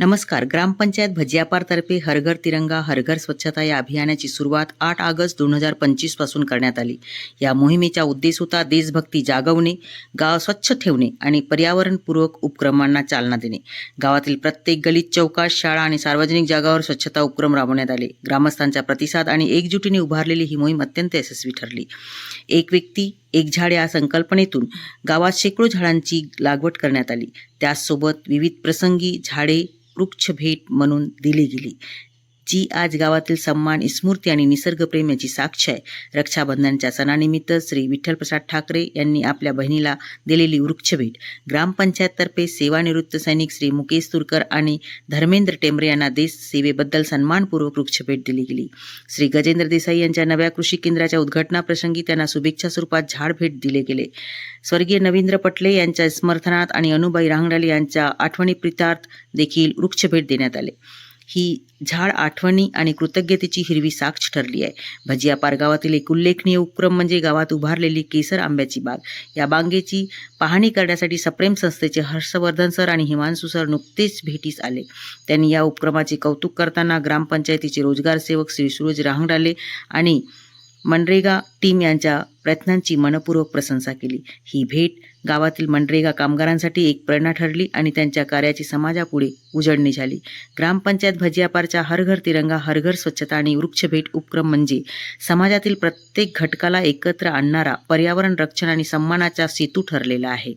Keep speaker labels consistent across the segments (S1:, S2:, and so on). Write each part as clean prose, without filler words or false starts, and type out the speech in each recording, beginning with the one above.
S1: नमस्कार. ग्रामपंचायत भजियापारतर्फे हर घर तिरंगा हर घर स्वच्छता या अभियानाची सुरुवात 8 ऑगस्ट 2025 पासून करण्यात आली. या मोहिमेचा उद्देश होता देशभक्ती जागवणे, गाव स्वच्छ ठेवणे आणि पर्यावरणपूरक उपक्रमांना चालना देणे. गावातील प्रत्येक गलीत, चौकात, शाळा आणि सार्वजनिक जागांवर स्वच्छता उपक्रम राबवण्यात आले. ग्रामस्थांचा प्रतिसाद आणि एकजुटीने उभारलेली ही मोहीम अत्यंत यशस्वी ठरली. एक व्यक्ती एक झाड या संकल्पनेतून गावात शेकडो झाडांची लागवड करण्यात आली. त्याचसोबत विविध प्रसंगी झाडे वृक्ष भेट म्हणून दिली गेली, जी आज गावातील सन्मान, स्मृती आणि निसर्गप्रेम याची साक्ष आहे. रक्षाबंधनच्या सणानिमित्त श्री विठ्ठलप्रसाद ठाकरे यांनी आपल्या बहिणीला दिलेली वृक्षभेट. ग्रामपंचायततर्फे सेवानिवृत्त सैनिक श्री मुकेश तुरकर आणि धर्मेंद्र टेंबरे यांना देश सेवेबद्दल सन्मानपूर्वक वृक्षभेट दिली गेली. श्री गजेंद्र देसाई यांच्या नव्या कृषी केंद्राच्या उद्घाटनाप्रसंगी त्यांना शुभेच्छा स्वरूपात झाड भेट दिले गेले. स्वर्गीय नवींद्र पटले यांच्या स्मरणार्थ आणि अनुबाई रांगडाले यांच्या आठवणीप्रित्यर्थ देखील वृक्षभेट देण्यात आले. ही झाड आठवणी आणि कृतज्ञतेची हिरवी साक्ष ठरली आहे. भजियापार गावातील एक उल्लेखनीय उपक्रम म्हणजे गावात उभारलेली केसर आंब्याची बाग. या बागेची पाहणी करण्यासाठी सप्रेम संस्थेचे हर्षवर्धन सर आणि हिमांशू सर नुकतेच भेटीस आले. त्यांनी या उपक्रमाचे कौतुक करताना ग्रामपंचायतीचे रोजगार सेवक श्री सूरज रांगडाले आणि मनरेगा टीम यांच्या प्रयत्नांची मनपूर्वक प्रशंसा केली. ही भेट गावातील मनरेगा कामगारांसाठी एक प्रेरणा ठरली आणि त्यांच्या कार्याची समाजापुढे उजळणी झाली. ग्रामपंचायत भजियापारच्या हर घर तिरंगा हर घर स्वच्छता आणि वृक्षभेट उपक्रम म्हणजे समाजातील प्रत्येक घटकाला एकत्र आणणारा पर्यावरण रक्षण आणि सन्मानाचा सेतू ठरलेला आहे.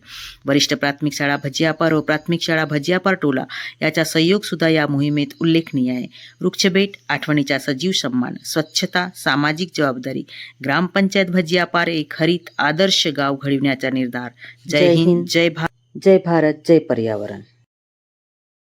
S1: वरिष्ठ प्राथमिक शाळा भजियापार व प्राथमिक शाळा भजियापार टोला याचा सहयोग सुद्धा या मोहिमेत उल्लेखनीय आहे. वृक्षभेट आठवणीचा सजीव सन्मान, स्वच्छता, सामाजिक जबाबदारी. ग्रामपंचायत भजियापार एक हरित आदर्श गाव घडविण्याचा निर्धार. जय हिंद, जय भारत, जय पर्यावरण.